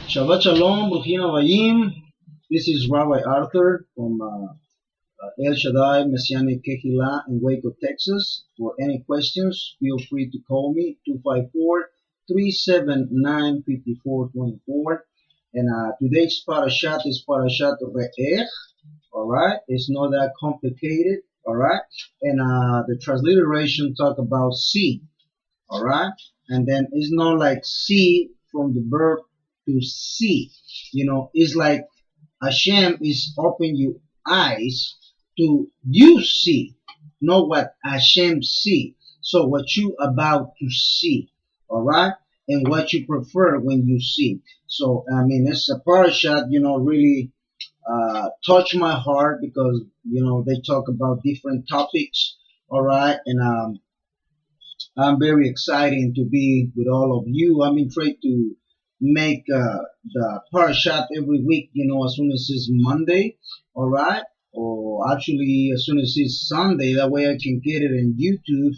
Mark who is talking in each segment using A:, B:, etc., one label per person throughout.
A: Shabbat Shalom, Bruchim Havayim. This is Rabbi Arthur from El Shaddai Messianic Kehillah in Waco, Texas. For any questions, feel free to call me 254-379-5424. And today's parashat is Parasha Re. All right, it's not that complicated. All right, and the transliteration talk about see. All right, and then it's not like see from the verb to see. It's like Hashem is opening your eyes to you see, not what Hashem see. So what you about to see, all right, and what you prefer when you see. So I mean, it's a parashat, really touch my heart because they talk about different topics, all right, and I'm very excited to be with all of you. I'm trying to make the parashat every week, as soon as it's Monday, all right? Or actually, as soon as it's Sunday, that way I can get it in YouTube,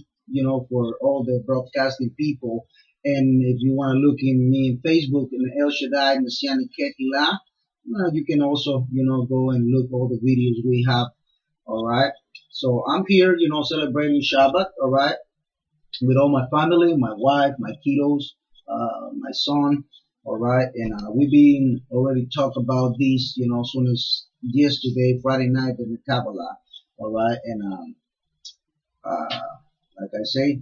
A: for all the broadcasting people. And if you want to look in me in Facebook in El Shaddai Messianic Kehillah, you can also, go and look all the videos we have, all right? So I'm here, celebrating Shabbat, all right? With all my family, my wife, my kiddos, my son. All right, and we've been already talk about this, as soon as yesterday, Friday night in the Kabbalah. All right, and like I say,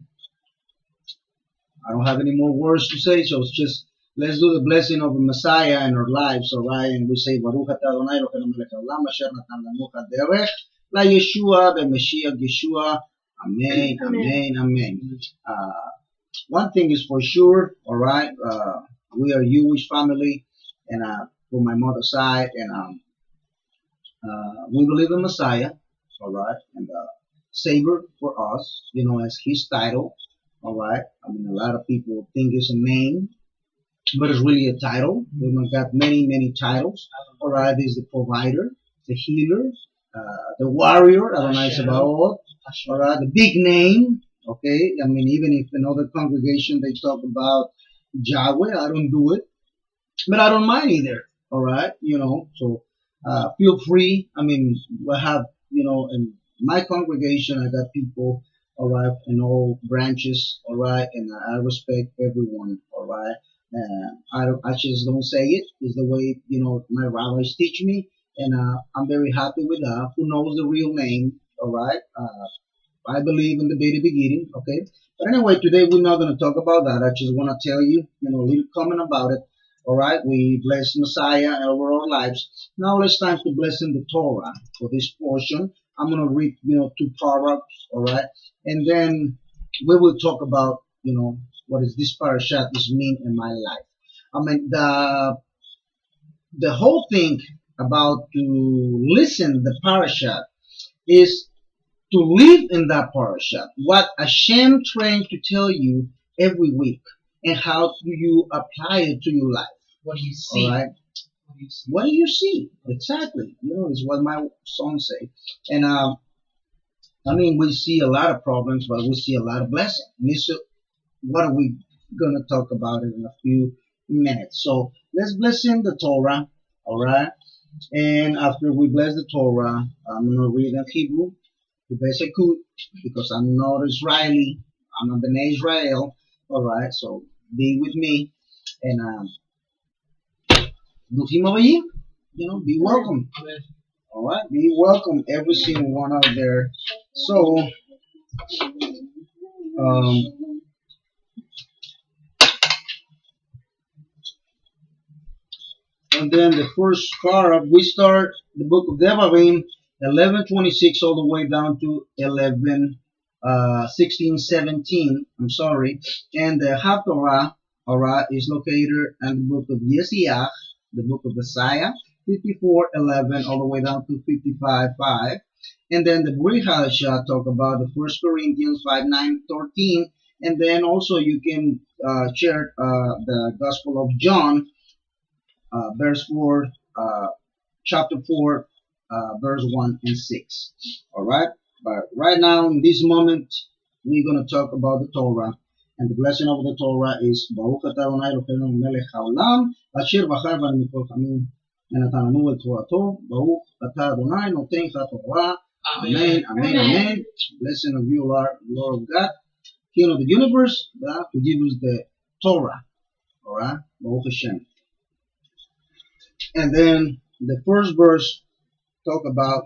A: I don't have any more words to say, so it's just let's do the blessing of the Messiah in our lives. All right, and we say Baruch atah Adonai Eloheinu melech haolam asher natan lanu haderech la Yeshua b'Mashiach Yeshua. Amen, amen, amen. One thing is for sure, all right, we are Jewish family, and for my mother's side, and we believe in Messiah, all right, and Savior for us, as His title, all right. I mean, a lot of people think it's a name, but it's really a title. We've got many, many titles. All right, there's the provider, the healer, the warrior, Adonai Sabaoth, all right, the big name. Okay, I mean, even if in other congregation they talk about Yahweh, I don't do it, but I don't mind either. All right, so feel free. I mean, we have, in my congregation, I got people, all right, in all branches, all right, and I respect everyone, all right. I just don't say it. It's the way, my rabbis teach me, and I'm very happy with that. Who knows the real name, all right? I believe in the very beginning, okay? But anyway, today we're not going to talk about that. I just want to tell you, a little comment about it. All right, we bless Messiah over our lives. Now it's time to bless in the Torah for this portion. I'm going to read, two paragraphs, all right? And then we will talk about, what is this parashat is mean in my life. I mean, the whole thing about to listen the parashat is to live in that parasha, what Hashem trying to tell you every week, and how do you apply it to your life.
B: What do you see?
A: All right. What do you see? Exactly. Is what my son say. And I mean, we see a lot of problems, but we see a lot of blessings. And so what are we gonna talk about it in a few minutes? So let's bless in the Torah. All right. And after we bless the Torah, I'm gonna read in Hebrew the best I could, because I'm not Israeli. I'm not Bnei Israel. All right, so be with me, and Bruchim Havayim, be welcome. All right, be welcome, every single one out there. So, and then the first paragraph, we start the book of Devarim, 11:26 all the way down to 16:17. I'm sorry. And the Torah, alright, is located in the book of Yesiach, the book of Isaiah, 54:11 all the way down to 55:5. And then the Brit Hadashah talk about the First Corinthians 5:9-13. And then also you can share the Gospel of John, verse 4, chapter 4, verse 1 and 6. All right. But right now, in this moment, we're going to talk about the Torah. And the blessing of the Torah is Baruch atah Adonai Eloheinu melech haolam asher bachar banu mikol chamim ונתן לנו את תורתו. ברוך אתה אדוני נותן לך תורה. Amen, amen, amen. Blessing of you, Lord of God, King of the universe, God, who gives us the Torah. Alright, Baruch Hashem. And then the first verse talk about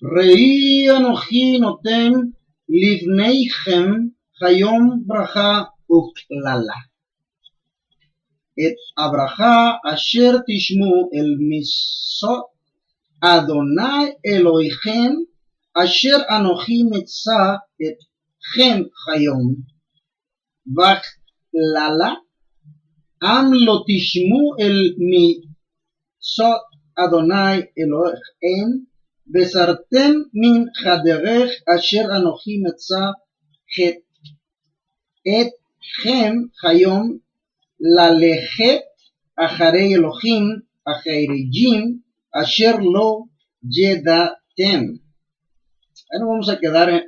A: ראי אנוכי נותן לבניכם היום ברכה וקללה. את הברכה אשר תשמעו אל מסות אדוני אלוהיכם אשר אנוכי מצא אתכם היום, וקללה עם לא תשמעו אל מסות אדוני אלוהיכם, וסרתם מן הדרך אשר אנוכי מצא אתכם היום, ללכת אחרי אלוהים אחרים אשר לא ידעתם. And vamos a quedar,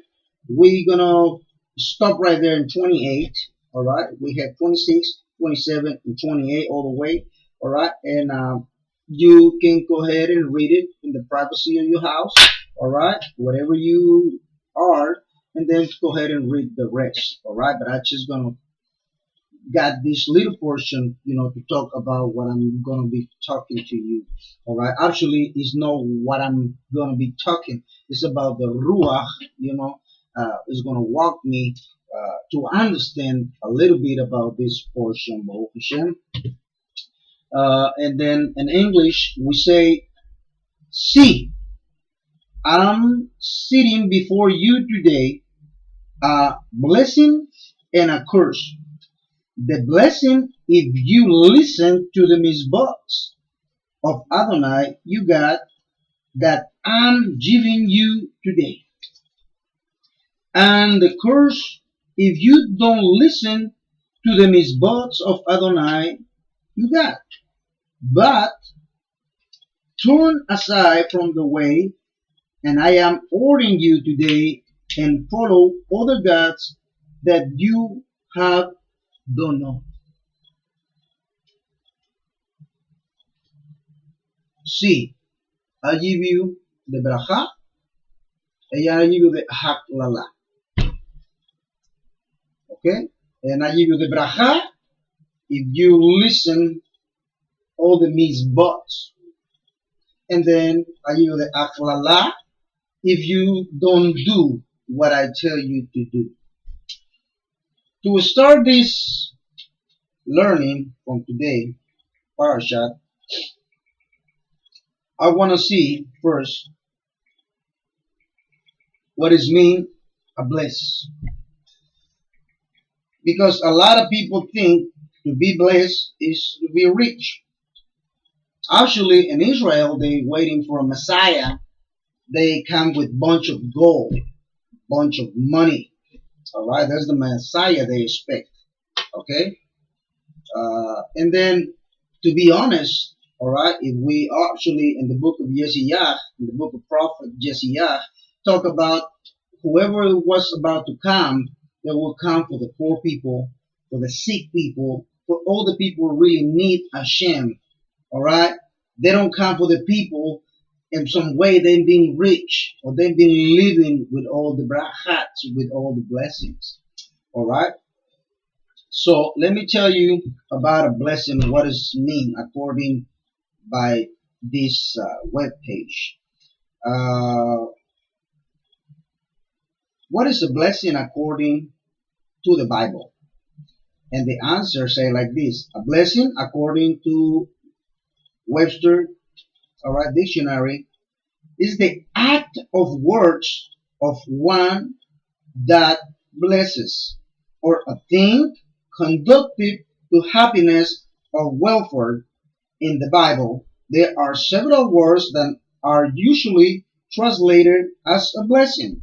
A: we're gonna stop right there in 28. Alright, we have 26, 27, and 28 all the way. Alright, and you can go ahead and read it in the privacy of your house. Alright, whatever you are, and then go ahead and read the rest. Alright, but I'm just gonna got this little portion, to talk about what I'm going to be talking to you. All right. Actually, it's not what I'm going to be talking. It's about the Ruach, is going to walk me to understand a little bit about this portion, Baruch Hashem. And then in English, we say, see, I'm sitting before you today, a blessing and a curse. The blessing, if you listen to the mizbots of Adonai, you got that I'm giving you today. And the curse, if you don't listen to the mizbots of Adonai, you got. But turn aside from the way, and I am ordering you today, and follow other gods that you have don't know. See, I give you the bracha, and I give you the haklala. Okay? And I give you the bracha if you listen all the mizbots. And then I give you the haklala if you don't do what I tell you to do. To start this learning from today, Parasha, I want to see first what is mean a bless. Because a lot of people think to be blessed is to be rich. Actually, in Israel, they waiting for a Messiah. They come with bunch of gold, bunch of money. All right, that's the Messiah they expect. Okay, and then to be honest, all right, if we actually in the book of Yesayah, in the book of prophet Yesayah, talk about whoever was about to come, that will come for the poor people, for the sick people, for all the people who really need Hashem. All right, they don't come for the people in some way they've been rich or they've been living with all the brachats, with all the blessings. All right. So let me tell you about a blessing. What does it mean according by this web page? What is a blessing according to the Bible? And the answer say like this: a blessing according to Webster, all right, dictionary, is the act of words of one that blesses, or a thing conducive to happiness or welfare. In the Bible, there are several words that are usually translated as a blessing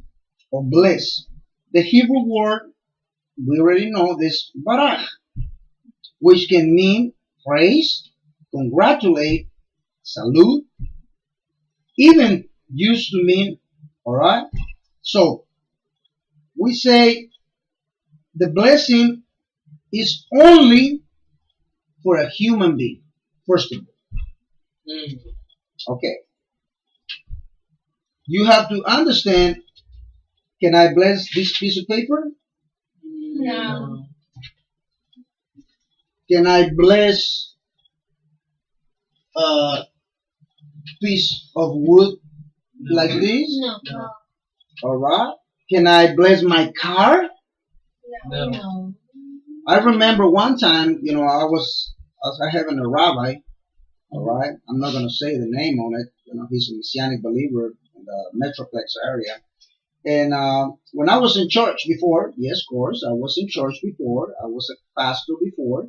A: or bless. The Hebrew word, we already know this, barach, which can mean praise, congratulate, salute, even used to mean. All right. So we say the blessing is only for a human being. First of all, okay. You have to understand. Can I bless this piece of paper?
B: No.
A: Can I bless a piece of wood like this?
B: No.
A: All right. Can I bless my car?
B: No.
A: I remember one time, I was having a rabbi. All right. I'm not going to say the name on it. He's a Messianic believer in the Metroplex area. And when I was in church before, yes, of course, I was in church before. I was a pastor before.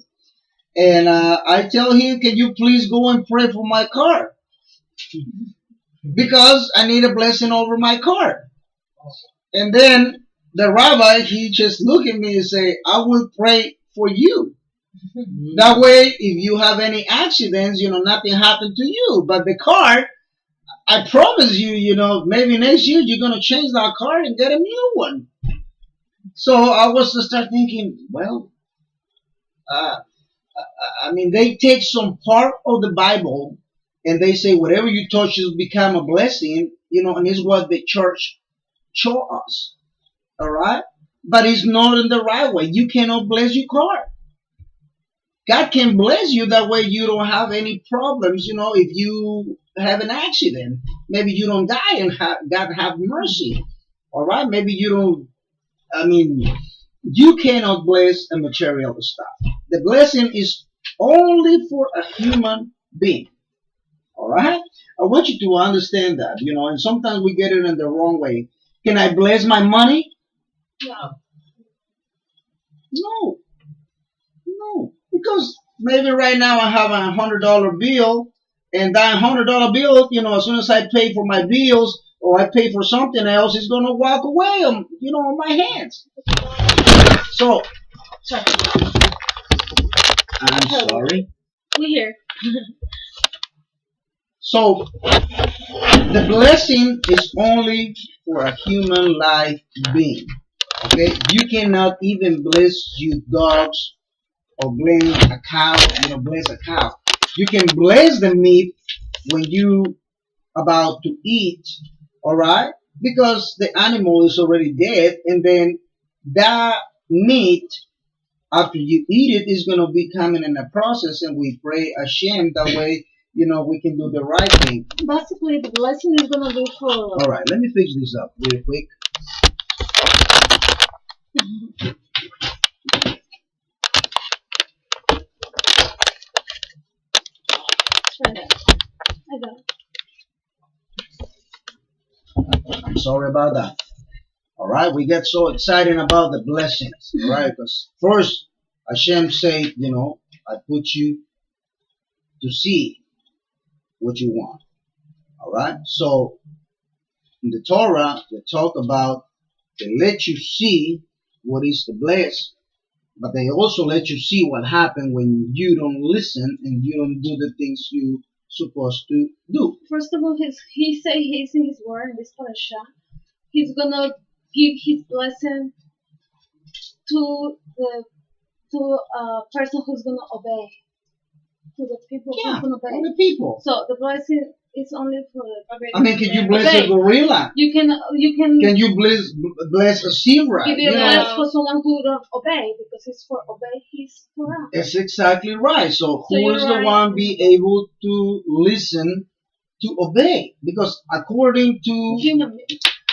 A: And I tell him, can you please go and pray for my car? Because I need a blessing over my car. And then the rabbi, he just looked at me and say, I will pray for you. That way, if you have any accidents, nothing happened to you. But the car, I promise you, maybe next year you're going to change that car and get a new one. So I was to start thinking, well, they take some part of the Bible and they say whatever you touch will become a blessing, and it's what the church show us. All right? But it's not in the right way. You cannot bless your car. God can bless you that way you don't have any problems, if you have an accident. Maybe you don't die and God have mercy. All right? Maybe you don't, you cannot bless a material stuff. The blessing is only for a human being. All right? I want you to understand that, and sometimes we get it in the wrong way. Can I bless my money? No. No. Because maybe right now I have $100 bill, and that $100 bill, as soon as I pay for my bills or I pay for something else, it's going to walk away on my hands. So, I'm sorry.
B: We here.
A: So, the blessing is only for a human life being. Okay? You cannot even bless your dogs or bless a cow, bless a cow. You can bless the meat when you about to eat, all right? Because the animal is already dead, and then that meat, after you eat it, is going to be coming in a process, and we pray Hashem that way, we can do the right thing.
B: Basically, the blessing is going to be for.
A: All right, let me fix this up real quick.
B: Try that. I got it.
A: I'm sorry about that. All right, we get so excited about the blessings, all right? Because first, Hashem said, I put you to see what you want. All right. So in the Torah, they talk about they let you see what is the bless, but they also let you see what happened when you don't listen and you don't do the things you supposed to do.
B: First of all, he say he's in his word in this parasha. He's gonna give his blessing to a person who's gonna obey. To the people who's gonna obey.
A: The people.
B: So the blessing is only for the.
A: Can you bless a gorilla?
B: You can.
A: Can you bless a zebra?
B: Give a bless for someone who don't obey because it's for obey his Torah.
A: That's exactly right. So who is the one be able to listen to obey? Because according to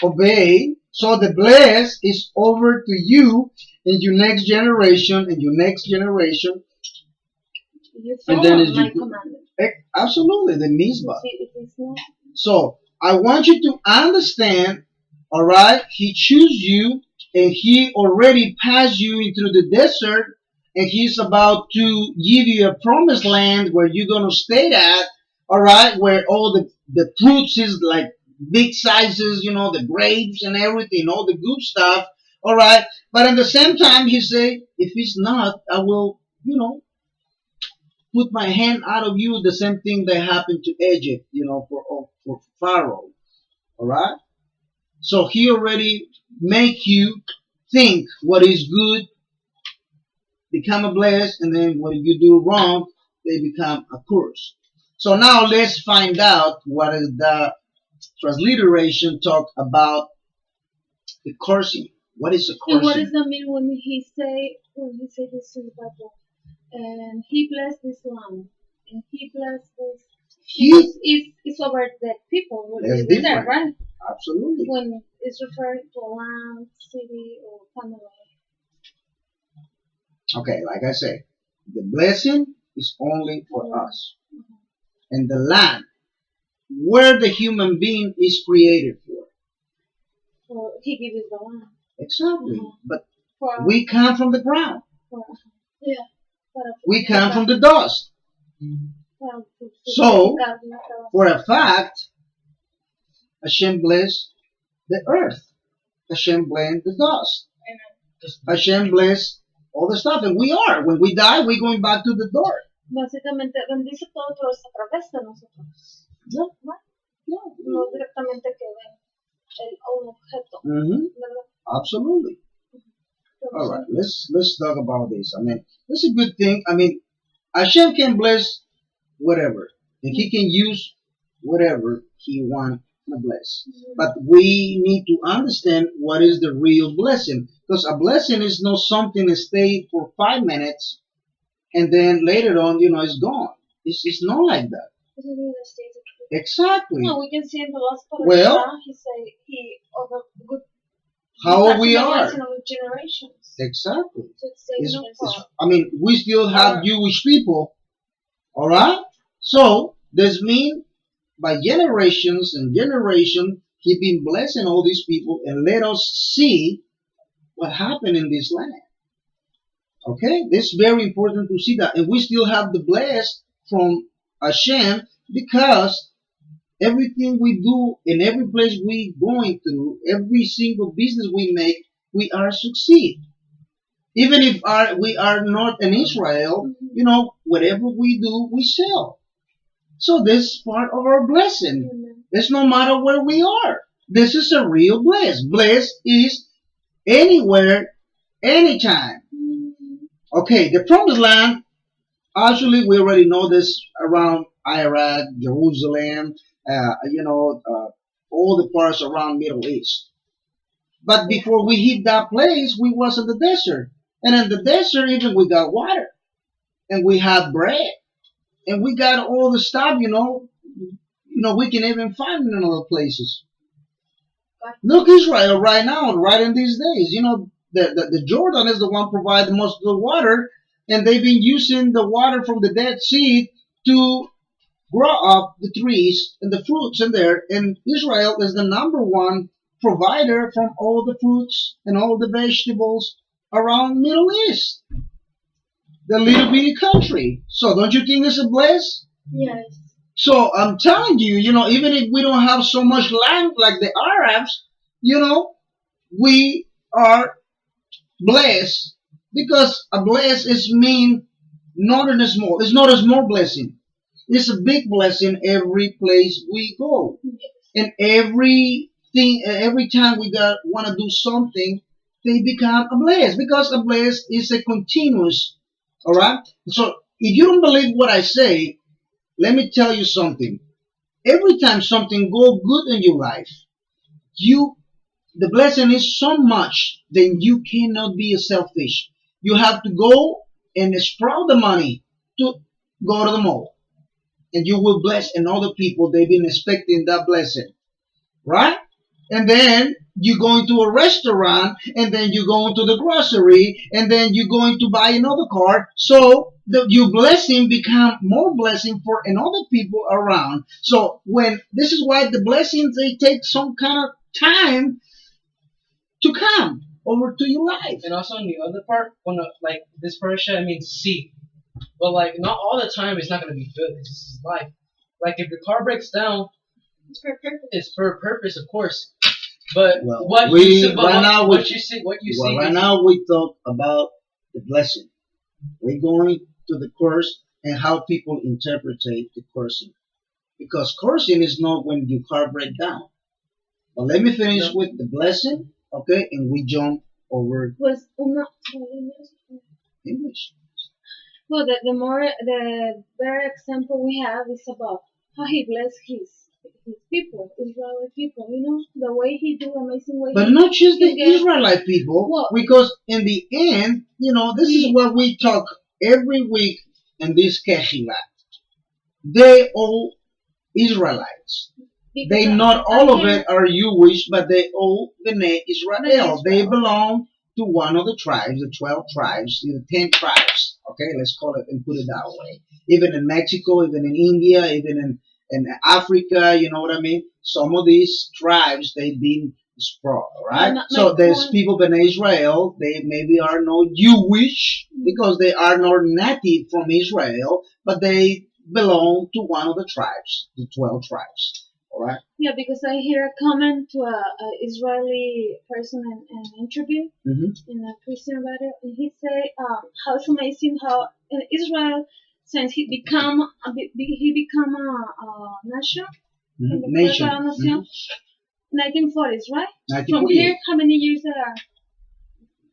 A: obey, so the bless is over to you and your next generation and your next generation.
B: You follow my commandment.
A: Absolutely, the mitzvah. So I want you to understand, all right, he chose you and he already passed you into the desert and he's about to give you a promised land where you're going to stay at, all right, where all the fruits is like big sizes, the grapes and everything, all the good stuff, all right. But at the same time, he say, if it's not, I will, put my hand out of you. The same thing that happened to Egypt, for Pharaoh. All right. So he already make you think what is good become a bless, and then what you do wrong, they become a curse. So now let's find out what is the transliteration talk about the cursing. What is a
B: And what
A: cursing?
B: does that mean when he say this in the Bible? And he blessed this land, and he blessed this. Because it's over the people who
A: That's
B: live in there,
A: different.
B: right?
A: Absolutely.
B: When it's referring to a land, city, or family.
A: Okay, like I said, the blessing is only for us.
B: Mhm.
A: And the land, where the human being is created for.
B: So he gives us the land.
A: Exactly.
B: Mhm.
A: But
B: For
A: we come from the ground.
B: yeah.
A: We come from the dust. So, for a fact, Hashem bless the earth. Hashem bless the dust. Hashem bless all the stuff. And we are. When we die, we're going back to the door.
B: Básicamente bendice todo, pero es a través de nosotros.
A: Yeah.
B: ¿No?
A: Yeah.
B: No directamente que ven un objeto.
A: Mm-hmm. Absolutely. All right, let's talk about this. I mean, it's a good thing. I mean, Hashem can bless whatever, and He can use whatever He wants to bless. But we need to understand what is the real blessing, because a blessing is not something that stays for 5 minutes and then later on, it's gone. It's not like that. Exactly.
B: No, we can see in the last part
A: Well,
B: he say he over good.
A: How we are.
B: Generations.
A: Exactly.
B: So
A: I mean, we still have Jewish people, all right? So, this means by generations and generation, He been blessing all these people, and let us see what happened in this land. Okay? This is very important to see that. And we still have the bless from Hashem, because everything we do in every place we going through, every single business we make, we are succeed. Even if we are not in Israel, whatever we do, we sell. So this is part of our blessing. It's no matter where we are. This is a real bless. Bless is anywhere, anytime. Okay, the promised land, actually we already know this around Iraq, Jerusalem, all the parts around Middle East. But before we hit that place, we was in the desert. And in the desert, even we got water. And we had bread. And we got all the stuff, we can even find in other places. Look, Israel right now, right in these days, the Jordan is the one providing most of the water. And they've been using the water from the Dead Sea to grow up the trees and the fruits in there. And Israel is the number one provider from all the fruits and all the vegetables around Middle East. The little bitty country. So don't you think it's a bless?
B: Yes.
A: So I'm telling you, even if we don't have so much land like the Arabs, we are blessed, because a bless is mean not in a small. It's not a small blessing. It's a big blessing every place we go. And every time we want to do something, they become a bless, because a bless is a continuous. All right. So if you don't believe what I say, let me tell you something. Every time something go good in your life, the blessing is so much, then you cannot be selfish. You have to go and sprout the money to go to the mall, and you will bless another people. They've been expecting that blessing, right? And then you go into a restaurant, and then you go into the grocery, and then you're going to buy another car. So your blessing become more blessing for another people around. So this is why the blessings, they take some kind of time to come over to your life.
C: And also on the other part, when like this parasha, I mean see, but like not all the time it's not gonna be good. This is life. Like if your car breaks down,
B: it's for a purpose.
C: It's for a purpose, of course. But
A: right now we talk about the blessing. We're going to the curse and how people interpret the cursing, because cursing is not when your car breaks down. But let me finish
C: No.
A: with the blessing, okay? And we jump over
B: Was una,
A: English.
B: well, the better example we have is about how he blessed his people, Israeli people. You know the way he do amazing way.
A: But not just the
B: he gave-
A: Israelite people,
B: Well,
A: because in the end, this is what we talk every week in this Kehilah. They all Israelites.
B: because
A: They
B: I-
A: not
B: I
A: all of
B: hear-
A: it are Jewish, but they all Bnei Israel.
B: Israel.
A: They belong to one of the tribes, the 12 tribes, the 10 tribes. Okay, let's call it and put it that way. Even in Mexico, even in India, even in Africa, you know what I mean? Some of these tribes, they've been spread, right? So there's
B: point-
A: people in Israel, they maybe are not Jewish because they are not native from Israel, but they belong to one of the tribes, the 12 tribes. All right.
B: Yeah, because I hear a comment to a Israeli person in an interview in a Christian radio, and he say, "How it's amazing how in Israel, since he become a nation, in the
A: Nation.
B: Fuerza Nación, 1940s, right? From
A: 1948.
B: here, how many years there are?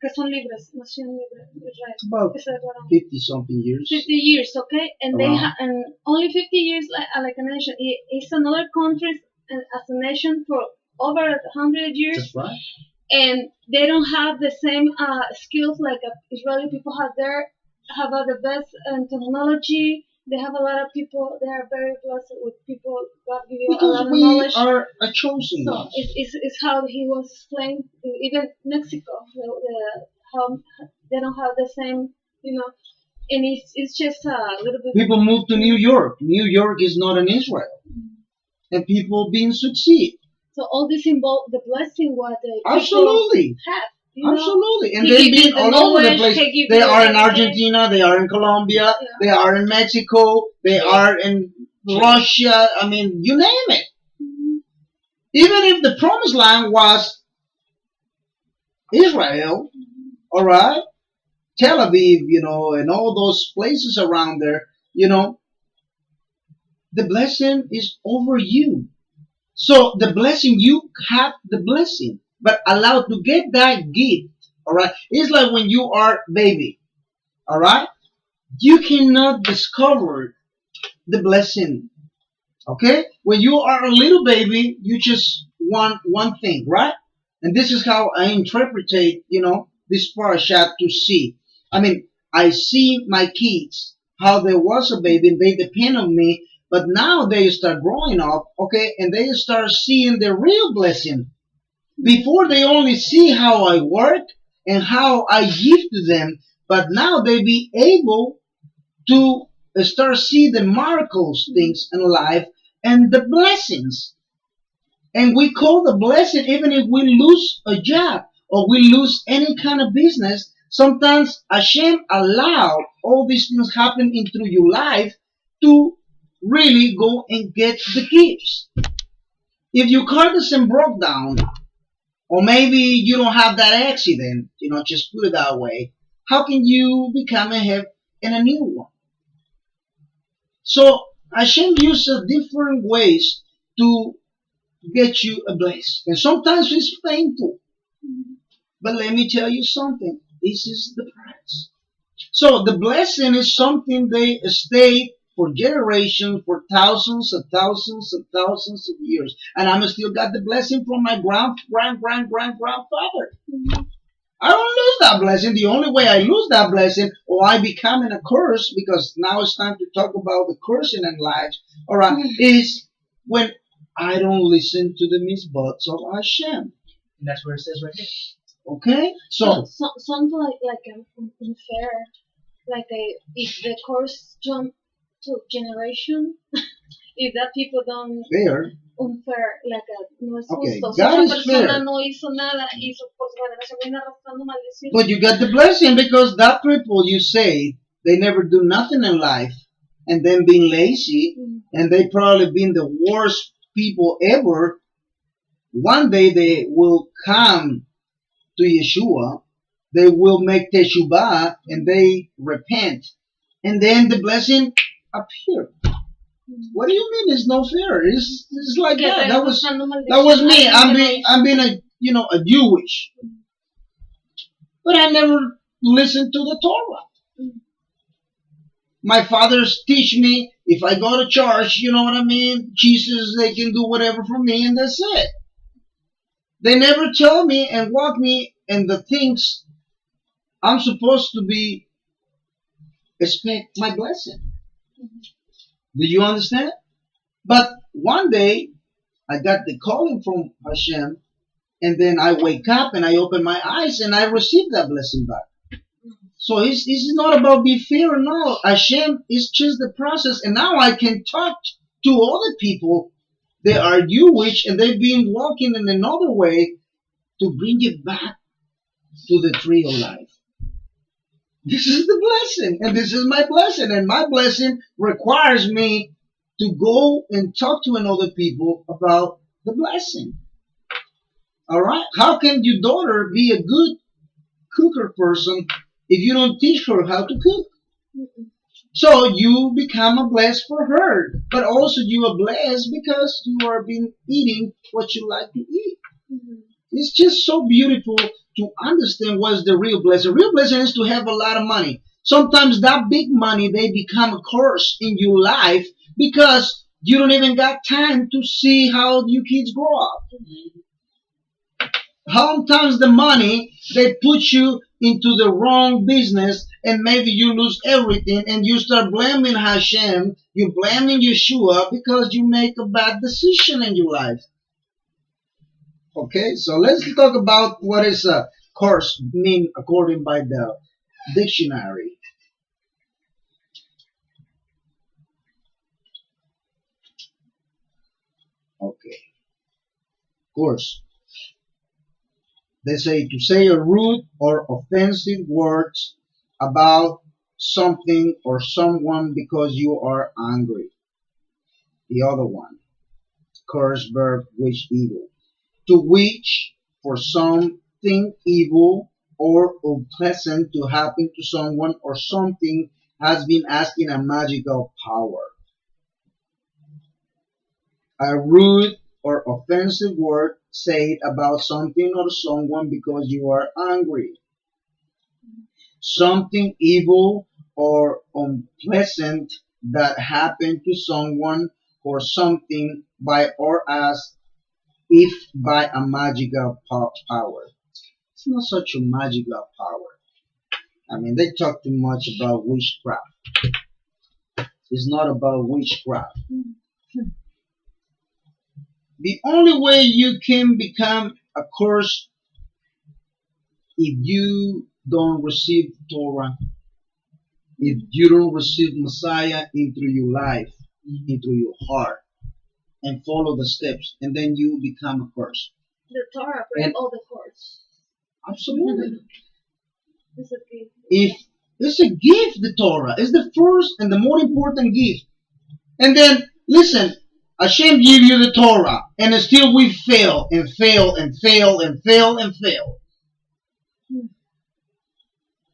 B: Que son libres, nación libre, Israel.
A: About
B: Que se fueron
A: 50 something years.
B: 50 years, okay, and they
A: Around.
B: and only 50 years like a nation. It's another country as a nation for over 100 years,
A: That's right.
B: and they don't have the same skills like Israeli people have there. Have the best technology. They have a lot of people. They are very blessed with people. God give you a
A: Because
B: lot of
A: we
B: knowledge.
A: are a chosen
B: So
A: one.
B: it's how he was explained. Even Mexico, how they don't have the same, and it's just a little bit.
A: People move to New York. New York is not an Israel. And people being succeed.
B: So all this involve the blessing what the
A: Absolutely.
B: people have. You know?
A: Absolutely. And
B: He
A: they've
B: give you
A: been
B: the
A: all over the
B: knowledge,
A: place.
B: he give
A: They
B: you
A: are in
B: everything.
A: Argentina, they are in Colombia,
B: Yeah.
A: they are in Mexico, they are in Russia. I mean, you name it. Even if the promised land was Israel, all right, Tel Aviv, and all those places around there, the blessing is over you. So the blessing, you have the blessing, but allowed to get that gift, all right? It's like when you are baby, all right? You cannot discover the blessing, okay? When you are a little baby, you just want one thing, right? And this is how I interpretate, this parasha to see. I mean, I see my kids, how there was a baby, and they depend on me, but now they start growing up, okay, and they start seeing the real blessing. Before they only see how I work and how I give to them, but now they be able to start see the miracles things in life and the blessings. And we call the blessing even if we lose a job or we lose any kind of business. Sometimes Hashem allow all these things happen in through your life to really go and get the gifts. If your car doesn't broke down, or maybe you don't have that accident, just put it that way, how can you become a have in a new one? So Hashem uses different ways to get you a blessing. And sometimes it's painful. But let me tell you something. This is the price. So the blessing is something they stay for generations, for thousands of thousands of thousands of years. And I'm still got the blessing from my grandfather. I don't lose that blessing. The only way I lose that blessing, or I become in a curse, because now it's time to talk about the cursing in life, all right, is when I don't listen to the misbots of Hashem.
C: And that's where it says right here.
A: Okay? So
B: something like unfair, like if the course jump to generation, if that people don't
A: fair.
B: Unfair, like no es
A: Okay,
B: justo.
A: God
B: Si
A: is
B: esa persona
A: fair.
B: no hizo nada y su generación viene arrastrando maldición.
A: But you get the blessing because that people you say they never do nothing in life and then being lazy and they probably been the worst people ever. One day they will come to Yeshua, they will make teshuvah and they repent, and then the blessing appear. What do you mean it's no fair? It's like
B: Que
A: that.
B: te
A: That was
B: gustan una
A: that was me.
B: maldición.
A: I'm being a a Jewish, but I never listened to the Torah. My fathers teach me if I go to church, you know what I mean? Jesus, they can do whatever for me, and that's it. They never tell me and walk me in the things I'm supposed to be expect my blessing. Do you understand? But one day I got the calling from Hashem, and then I wake up and I open my eyes and I receive that blessing back. So it's not about being fair, no. Hashem is just the process, and now I can talk to other people. They are Jewish and they've been walking in another way to bring it back to the tree of life. This is the blessing, and this is my blessing, and my blessing requires me to go and talk to another people about the blessing. All right? How can your daughter be a good cooker person if you don't teach her how to cook? So you become a bless for her, but also you are blessed because you are been eating what you like to eat. It's just so beautiful to understand what's the real blessing. Real blessing is to have a lot of money. Sometimes that big money, they become a curse in your life because you don't even got time to see how your kids grow up. Sometimes the money, they put you into the wrong business and maybe you lose everything and you start blaming Hashem, you blaming Yeshua because you make a bad decision in your life. Okay, so let's talk about what is a curse mean according by the dictionary. Okay, curse. They say to say a rude or offensive words about something or someone because you are angry. The other one, curse verb, wish evil. To wish for something evil or unpleasant to happen to someone or something has been asking a magical power. A rude or offensive word said about something or someone because you are angry. Something evil or unpleasant that happened to someone or something by or as if by a magical power. It's not such a magical power. I mean, they talk too much about witchcraft. It's not about witchcraft. The only way you can become a curse if you don't receive Torah, if you don't receive Messiah into your life, into your heart, and follow the steps, and then you become a curse.
B: The Torah brings all the course.
A: Absolutely.
B: It's a gift.
A: If it's a gift, the Torah is the first and the more important gift. And then listen, Hashem give you the Torah, and still we fail and fail and fail and fail and fail.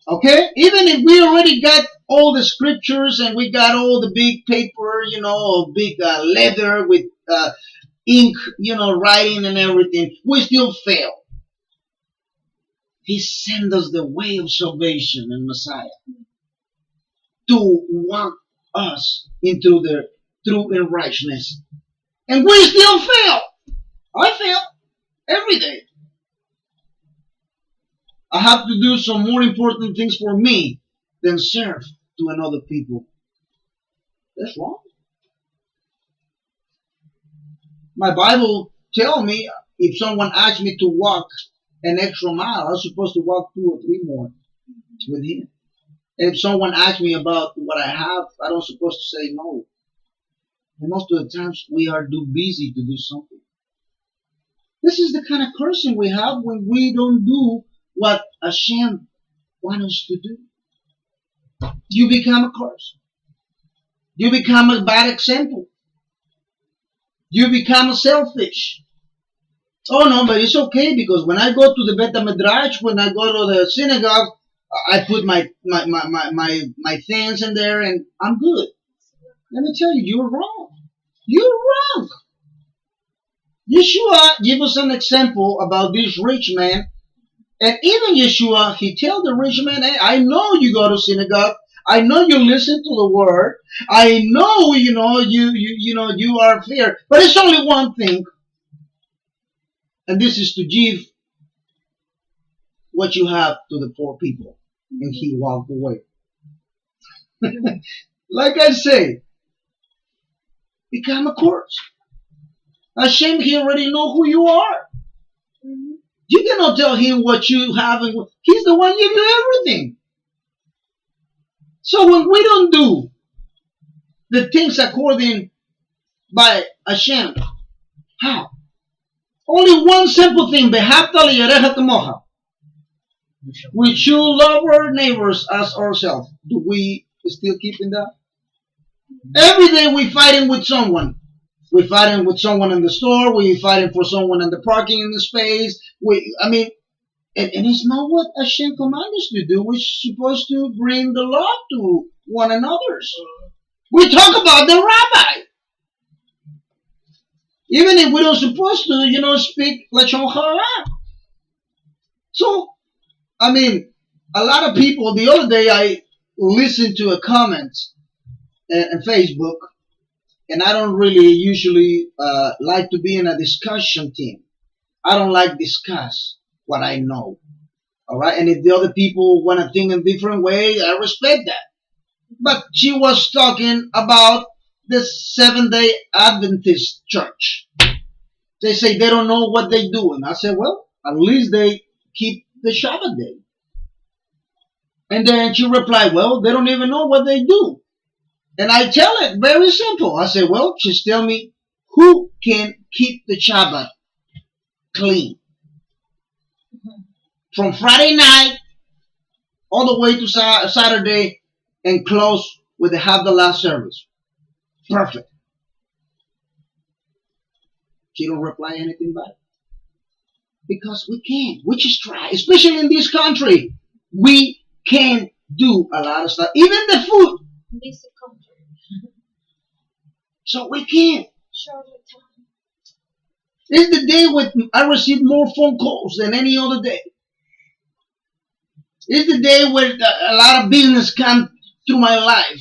A: Okay? Even if we already got all the scriptures and we got all the big paper, big leather with ink, writing and everything, we still fail. He sent us the way of salvation and Messiah to walk us into the truth and righteousness. And we still fail. I fail every day. I have to do some more important things for me than serve to another people. That's wrong. My Bible tells me if someone asks me to walk an extra mile, I'm supposed to walk 2 or 3 more with him. And if someone asks me about what I have, I don't supposed to say no. And most of the times we are too busy to do something. This is the kind of cursing we have when we don't do what Hashem wants us to do. You become a curse. You become a bad example. You become selfish. Oh no, but it's okay because when I go to the Bet HaMidrash, when I go to the synagogue, I put my things in there and I'm good. Let me tell you, you're wrong. You're wrong. Yeshua give us an example about this rich man. And even Yeshua, he tell the rich man, hey, I know you go to synagogue. I know you listen to the word. I know, you are fair. But it's only one thing. And this is to give what you have to the poor people. And he walked away. Like I say, become a corpse. Hashem, he already know who you are. You cannot tell him what you have. And he's the one give you everything. So when we don't do the things according by Hashem, how? Only one simple thing. We should love our neighbors as ourselves. Do we still keep in that? Every day we fighting with someone. We fighting with someone in the store. We fighting for someone in the parking in the space. And it's not what Hashem commands us to do. We're supposed to bring the love to one another. We talk about the rabbi. Even if we don't supposed to, speak Lashon Hara. So, a lot of people, the other day I listened to a comment on Facebook, and I don't really usually like to be in a discussion team. I don't like discuss what I know. All right. And if the other people want to think in a different way, I respect that. But she was talking about the Seventh-day Adventist church. They say they don't know what they do. And I said, well, at least they keep the Shabbat day. And then she replied, well, they don't even know what they do. And I tell it very simple. I said, well, just tell me who can keep the Shabbat clean. From Friday night all the way to Saturday and close with the Havdalah service. Perfect. She don't reply anything back. Because we can't. We just try. Especially in this country. We can do a lot of stuff. Even the food.
B: Basic country.
A: So we can't.
B: Short time.
A: It's the day when I receive more phone calls than any other day. It's the day where a lot of business come through my life.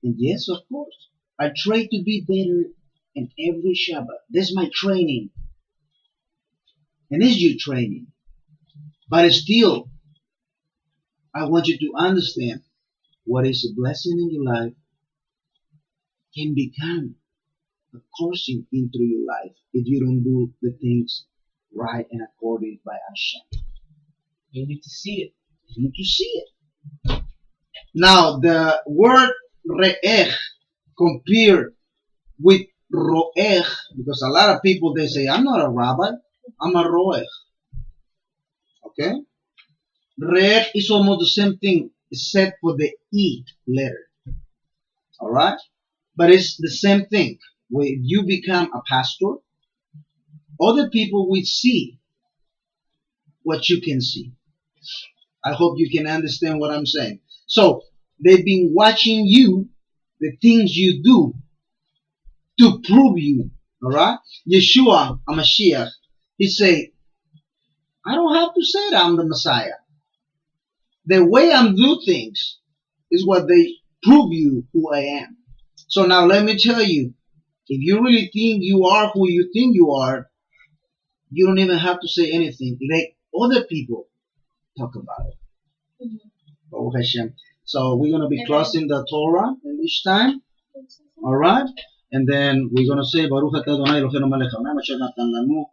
A: And yes, of course, I try to be better in every Shabbat. That's my training. And it's your training. But still, I want you to understand what is a blessing in your life can become a cursing into your life if you don't do the things right and according by Hashem.
C: You need to see it.
A: You need to see it. Now, the word re'ech compared with ro'ech, because a lot of people, they say, I'm not a rabbi, I'm a ro'ech. Okay? Re'ech is almost the same thing, except for the E letter. Alright? But it's the same thing. When you become a pastor, other people will see what you can see. I hope you can understand what I'm saying. So, they've been watching you, the things you do, to prove you. Alright? Yeshua, a Mashiach, he say, I don't have to say that I'm the Messiah. The way I'm do things is what they prove you who I am. So now let me tell you, if you really think you are who you think you are, you don't even have to say anything. Let other people talk about it. Oh, Hashem. So we're going to be closing the Torah in this time. Alright? And then we're going to say, Baruch atah Adonai Eloheinu melech haolam asher natan lanu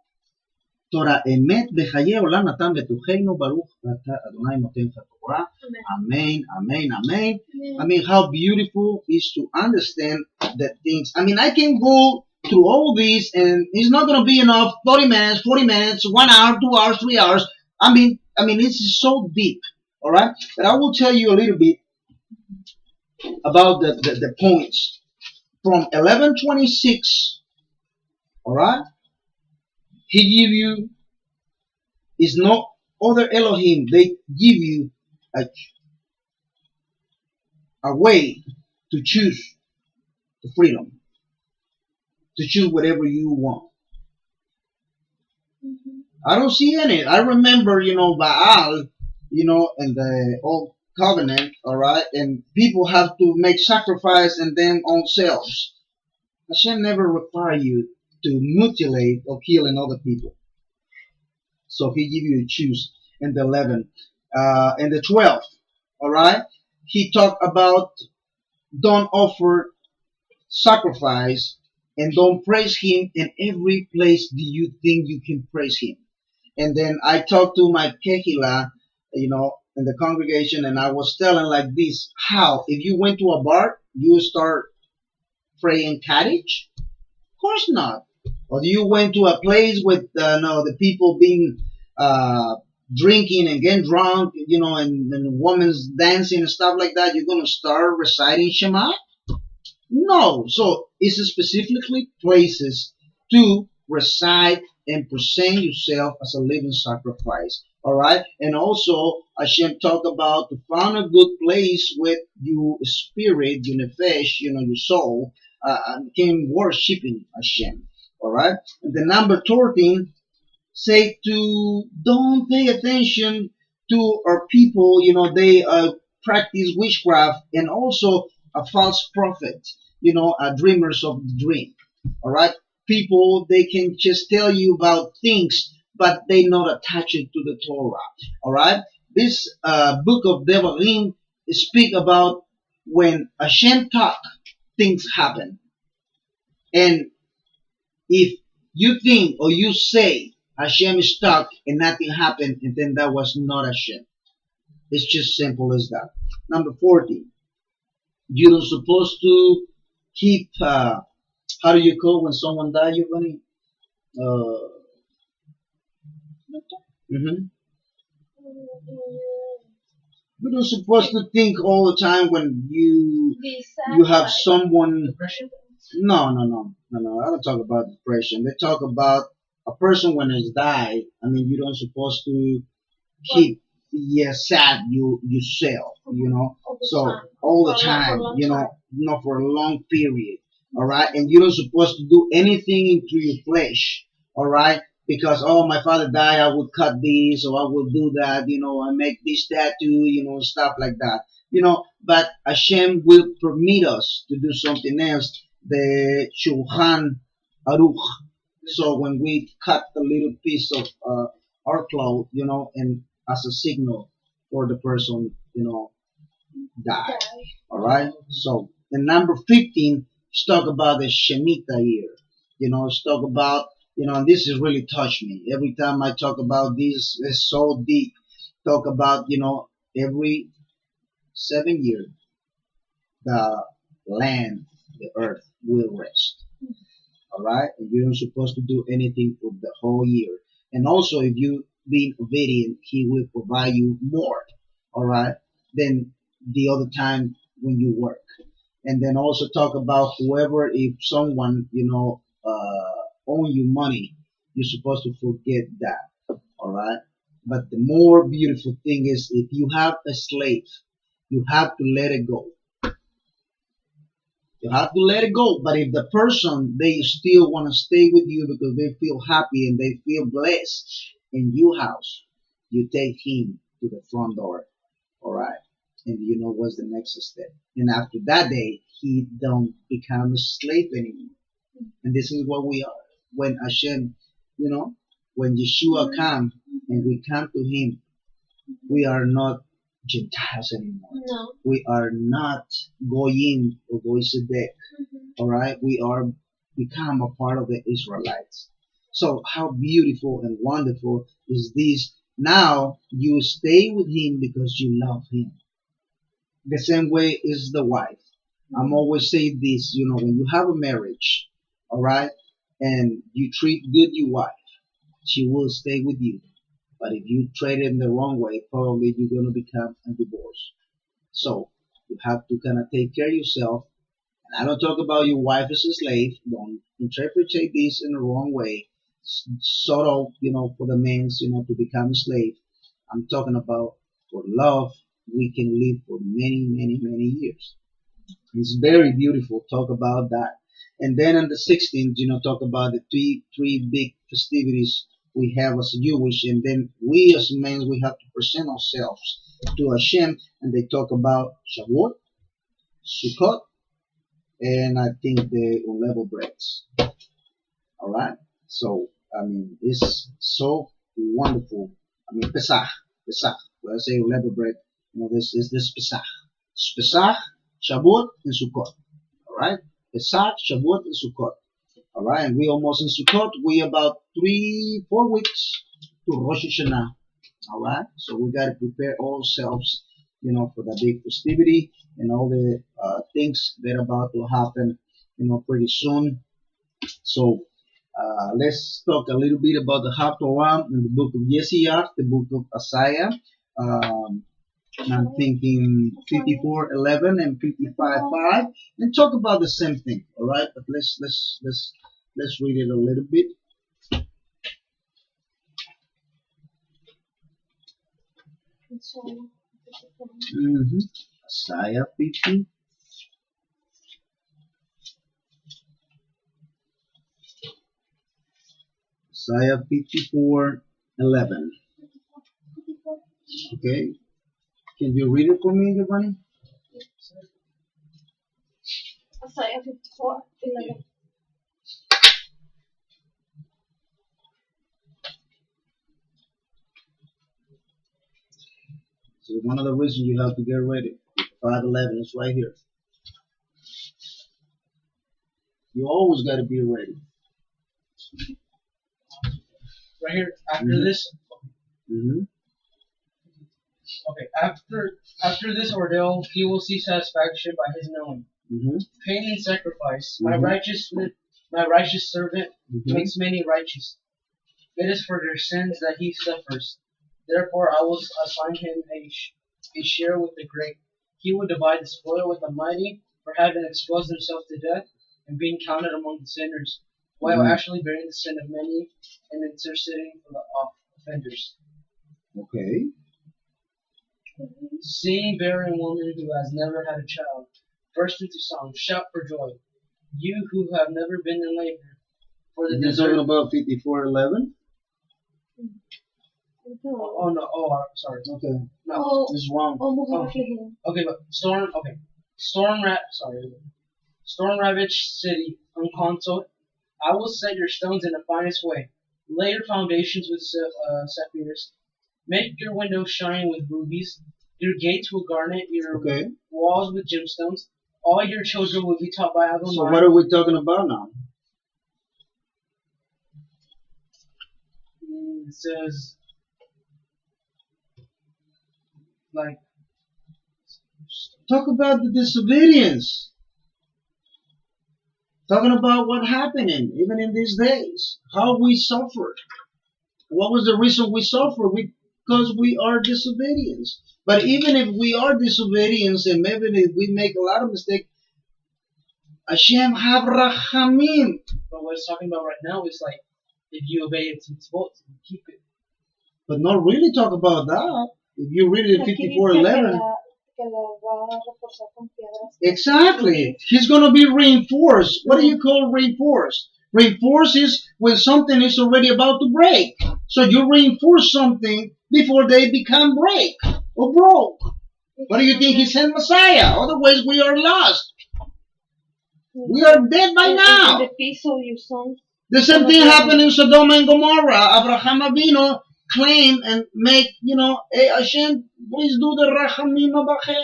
A: Torah emet bechaye olam natan betucheinu Baruch atah Adonai noten Torah. Amen, amen, amen. I mean, how beautiful is to understand that things. I mean, I can go through all these and it's not going to be enough. 30 minutes, 40 minutes, 1 hour, 2 hours, 3 hours. I mean, it's so deep. All right. But I will tell you a little bit about the points from 1126. All right. He give you is no other Elohim. They give you a way to choose the freedom, to choose whatever you want.
B: Mhm.
A: I don't see any. I remember, Baal, in the old covenant, all right, and people have to make sacrifice and then on selves. Hashem never require you to mutilate or kill another people. So he give you a choose in the 11. In the 12, all right, he talked about don't offer sacrifice and don't praise him in every place do you think you can praise him. And then I talked to my kehila, in the congregation, and I was telling like this: how if you went to a bar, you start praying Kaddish? Of course not. Or you went to a place with no the people being drinking and getting drunk, and women's dancing and stuff like that. You're gonna start reciting Shema? No. So it's specifically places to recite and present yourself as a living sacrifice. All right. And also Hashem talk about to find a good place with your spirit, your nefesh, your soul, can worshiping Hashem. All right. And the number 13 say to don't pay attention to our people, they practice witchcraft and also a false prophet, dreamers of the dream. All right. People, they can just tell you about things, but they not attach it to the Torah. All right. This book of Devarim speak about when Hashem talk, things happen. And if you think or you say Hashem is stuck and nothing happened, and then that was not Hashem. It's just simple as that. Number 14. You don't supposed to keep, how do you call when someone died, Giovanni? Mhm. You don't supposed to think all the time when
B: Be
A: you have
B: satisfied.
A: someone.
C: Depression?
A: No. I don't talk about depression. They talk about a person when it's died. I mean, you don't supposed to keep sad yourself,
B: All the
A: so
B: time.
A: all the
B: For
A: time,
B: a long time.
A: not for a long period. All right, and you don't supposed to do anything into your flesh. All right, because oh, my father died, I would cut this or I will do that, I make this tattoo, stuff like that, but Hashem will permit us to do something else, the Shulchan Aruch. So when we cut a little piece of our cloth, and as a signal for the person, die.
B: Die.
A: All right. So the number 15 is talk about the Shemitah year. It's talk about, and this has really touched me. Every time I talk about this, it's so deep. Talk about, every 7 years, the land, the earth will rest. All right, and you're not supposed to do anything for the whole year. And also, if you being obedient, He will provide you more. All right, than the other time when you work. And then also talk about whoever, if someone owe you money, you're supposed to forget that. All right, but the more beautiful thing is if you have a slave, you have to let it go. You have to let it go. But if the person they still want to stay with you because they feel happy and they feel blessed in your house, you take him to the front door. All right. And you know what's the next step. And after that day, he don't become a slave anymore. And this is what we are. When Hashem, when Yeshua come and we come to him, we are not Gentiles anymore.
B: No.
A: We are not Goyim or Goysedek. All right, we are become a part of the Israelites. So how beautiful and wonderful is this? Now you stay with him because you love him. The same way is the wife. I'm always saying this, when you have a marriage, all right, and you treat good your wife, she will stay with you. But if you treat it in the wrong way, probably you're going to become a divorce. So you have to kind of take care of yourself. And I don't talk about your wife as a slave. Don't interpret this in the wrong way. Sort of, for the men, to become a slave. I'm talking about for love, we can live for many, many, many years. It's very beautiful. Talk about that. And then on the 16th, talk about the three big festivities we have as Jewish, and then we as men we have to present ourselves to Hashem, and they talk about Shavuot, Sukkot, and I think the unleavened breads. All right. So I mean, it's so wonderful. I mean, Pesach. When I say unleavened bread, this is this Pesach. It's Pesach, Shavuot, and Sukkot. All right. Pesach, Shavuot, and Sukkot. All right. And we almost in Sukkot. We about 3-4 weeks to Rosh Hashanah. All right. So we got to prepare ourselves, for the big festivity and all the things that are about to happen, pretty soon. So let's talk a little bit about the Torah in the book of Yesayah, the book of Isaiah. I'm thinking 54:11 and 55:5, and talk about the same thing. All right, but let's read it a little bit. Isaiah 50. Isaiah 54:11. Okay. Can you read it for me, Giovanni?
B: Isaiah 54:11.
A: So one of the reasons you have to get ready. 5:11 is right here. You always got to be ready.
C: Right here, after this. Okay, after this ordeal, he will see satisfaction by his knowing. Pain and sacrifice. My righteous servant makes many righteous. It is for their sins that he suffers. Therefore, I will assign him a share with the great. He will divide the spoil with the mighty for having exposed himself to death and being counted among the sinners, while actually bearing the sin of many and interceding for the offenders.
A: Okay.
C: Seeing barren woman who has never had a child, burst into song, shout for joy. You who have never been in labor, for the
A: You're talking about 54:11?
C: Oh no! Oh, sorry.
A: Okay.
C: No,
A: it's wrong.
C: Okay, but storm ravaged city, unconsole. I will set your stones in the finest way. Lay your foundations with sapphires. Make your windows shine with rubies. Your gates will garnet. Your walls with gemstones. All your children will be taught by Adonai.
A: So what are we talking about now?
C: It says, like,
A: talk about the disobedience. Talking about what happening even in these days. How we suffered. What was the reason we suffer? Because we are disobedient. But even if we are disobedient and maybe if we make a lot of mistakes, Hashem have rachamim.
C: But what it's talking about right now is like, if you obey its mitzvot, you keep it.
A: But not really talk about that. If you read it 54:11. Exactly. He's going to be reinforced. What do you call reinforced? Reinforced is when something is already about to break. So you reinforce something before they become break or broke. What do you think he sent Messiah? Otherwise we are lost. We are dead by now. The same thing happened in Sodom and Gomorrah. Abraham Avinu claim and make, hey Hashem, please do the rachamim abachech.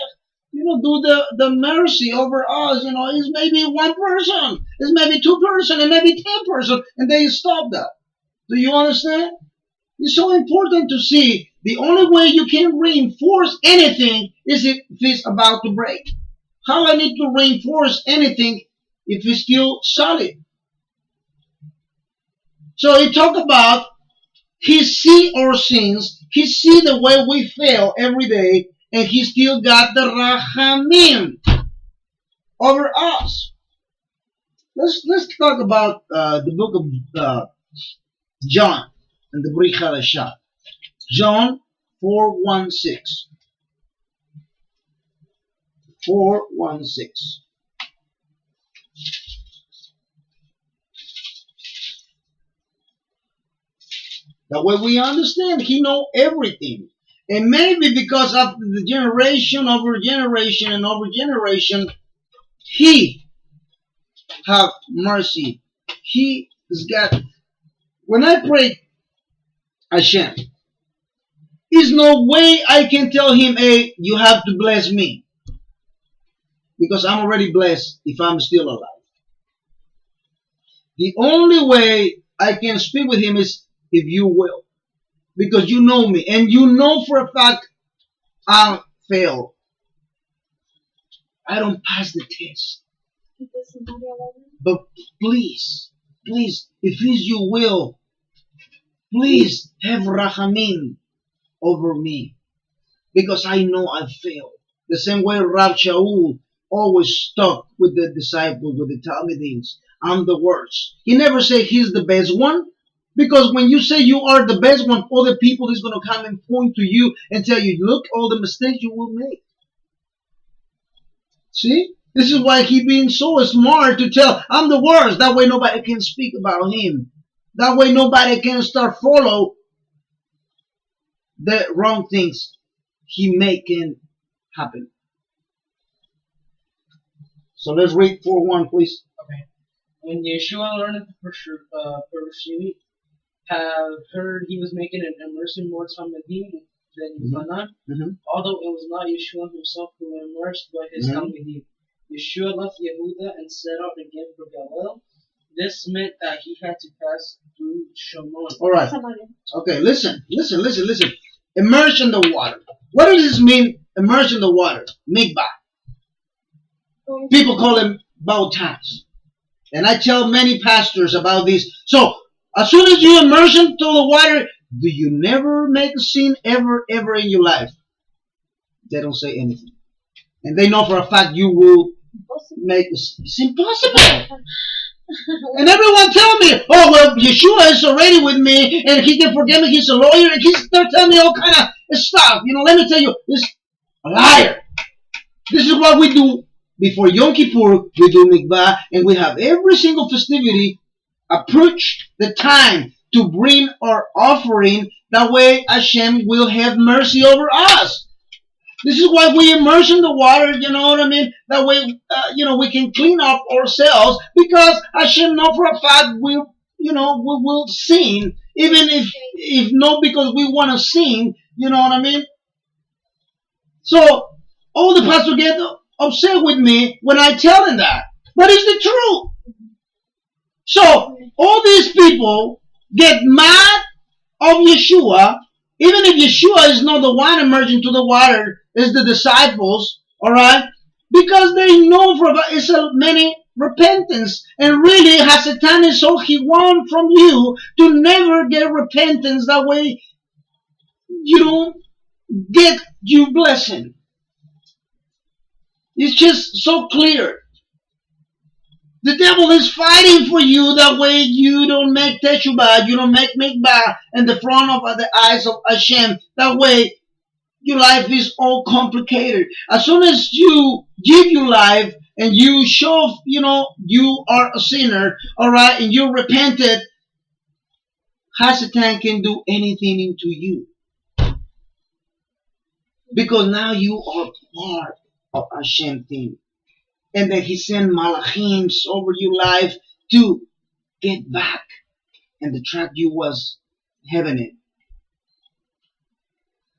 A: Do the mercy over us. It's maybe one person, it's maybe 2 person, and maybe 10 person, and they stop that. Do you understand? It's so important to see the only way you can reinforce anything is if it's about to break. How I need to reinforce anything if it's still solid? So he talked about he see our sins, he see the way we fail every day, and he still got the rachamim over us. Let's talk about the book of John and the Brit Hadashah. John 4:16. 4:16. That way we understand He knows everything. And maybe because of the generation over generation and over generation, He have mercy. He has got. When I pray Hashem, there's no way I can tell Him, hey, you have to bless me. Because I'm already blessed if I'm still alive. The only way I can speak with Him is if you will. Because you know me. And you know for a fact I'll fail. I don't pass the test. But please, if it's your will, please have Rahamim over me. Because I know I failed. The same way Rav Shaul always stuck with the disciples, with the Talmudim. I'm the worst. He never said he's the best one. Because when you say you are the best one, other people is going to come and point to you and tell you, look, all the mistakes you will make. See? This is why he being so smart to tell, I'm the worst. That way nobody can speak about him. That way nobody can start follow the wrong things he making happen. So let's read 4:1, please.
C: Okay. When Yeshua learned the Parasha have heard he was making an immersion more Talmudim than Yohanan, although it was not Yeshua himself who immersed, but his Talmudim. Yeshua left Yehuda and set out again for Galilee. This meant that he had to pass through Shomron.
A: All right. Okay, listen. Immerse in the water. What does this mean, immerse in the water? Mikvah. People call them bautas. And I tell many pastors about this. So, as soon as you immerse into the water, do you never make a sin ever in your life? They don't say anything. And they know for a fact you will make a sin. It's impossible. And everyone tell me, oh, well, Yeshua is already with me, and he can forgive me, he's a lawyer, and he's telling me all kind of stuff. Let me tell you, this a liar. This is what we do before Yom Kippur. We do mikvah, and we have every single festivity approach the time to bring our offering. That way Hashem will have mercy over us. This is why we immerse in the water, you know what I mean? That way, we can clean up ourselves, because Hashem know for a fact we will sin, even if not because we want to sin, you know what I mean? So, all the pastors get upset with me when I tell them that. But it's the truth. So, all these people get mad of Yeshua, even if Yeshua is not the one emerging to the water, it's the disciples, alright? Because they know it's a many repentance. And really, Hasatan is all he wants from you, to never get repentance. That way, you don't get your blessing. It's just so clear. The devil is fighting for you. That way you don't make teshuvah, you don't make mikvah in the front of the eyes of Hashem. That way your life is all complicated. As soon as you give your life and you show, you are a sinner, alright, and you repented, Hasatan can do anything into you. Because now you are part of Hashem thing. And then he sent malachim over your life to get back and the track you was having it.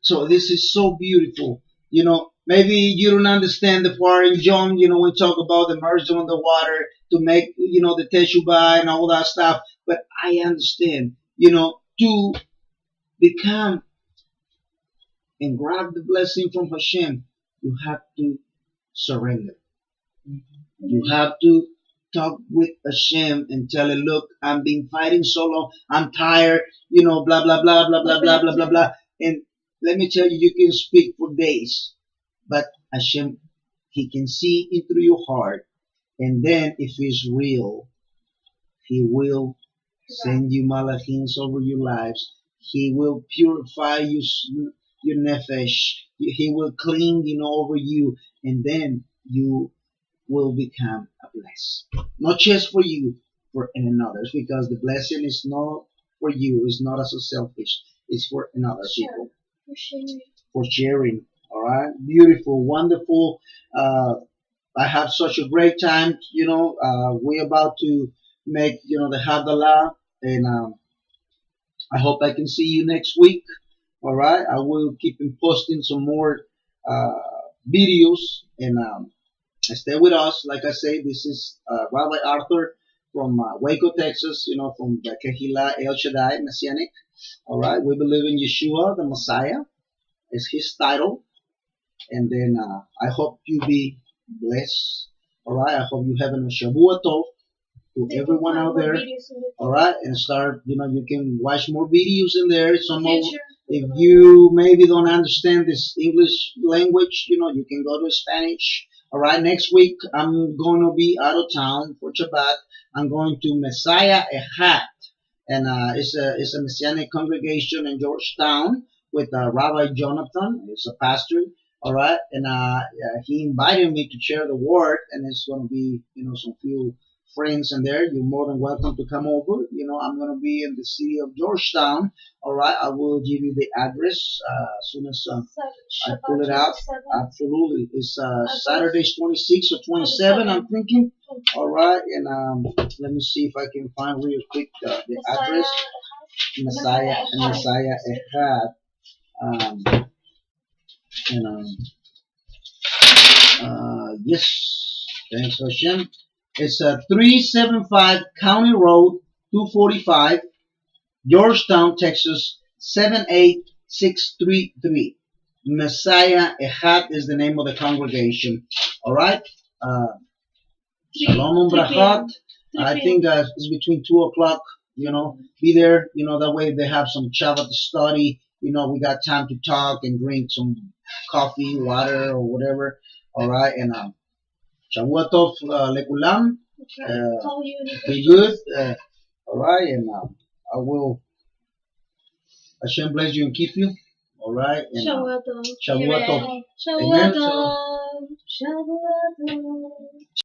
A: So this is so beautiful. Maybe you don't understand the part in John, we talk about the immersion in the water to make, the teshuvah and all that stuff. But I understand, to become and grab the blessing from Hashem, you have to surrender. You have to talk with Hashem and tell him, look, I've been fighting so long, I'm tired, blah, blah, blah, blah, blah, blah, blah, blah, blah. And let me tell you, you can speak for days, but Hashem, he can see into your heart. And then if it's real, he will send you malachims over your lives. He will purify your nefesh. He will clean, over you. And then you will become a blessing. Not just for you, for another. Because the blessing is not for you, it's not as a selfish, it's for another people.
B: For sharing.
A: For sharing. All right, beautiful, wonderful. I have such a great time. We're about to make the Havdalah, and I hope I can see you next week. All right, I will keep posting some more uh, videos, and stay with us. Like I say, this is Rabbi Arthur from Waco, Texas. From the Kehila El Shaddai Messianic. All right, we believe in Yeshua, the Messiah, is his title. And then I hope you be blessed. All right. I hope you have a Shavua Tov to everyone out there. All right. And start, you can watch more videos in there. If you maybe don't understand this English language, you can go to Spanish. All right. Next week, I'm going to be out of town for Shabbat. I'm going to Messiah Echad. And it's a Messianic congregation in Georgetown with Rabbi Jonathan. He's a pastor. All right, and he invited me to share the word, and it's going to be, some few friends in there. You're more than welcome to come over. I'm going to be in the city of Georgetown. All right, I will give you the address as soon as I pull it out. Absolutely, it's Saturday's 26 or 27. I'm thinking. All right, and let me see if I can find real quick the address. Messiah Echad. And yes, thanks Hashem. It's 375 County Road, 245, Georgetown, Texas, 78633. Messiah Echad is the name of the congregation. All right. Shalom Brachat. I think it's between 2 o'clock. Be there. That way they have some Shabbat to study. We got time to talk and drink some coffee, water, or whatever. All right, and Shavua Tov lekulam. Be good. All right, and I will. Hashem bless you and keep you. All right, and Shavua Tov. Amen.
B: Shavua Tov.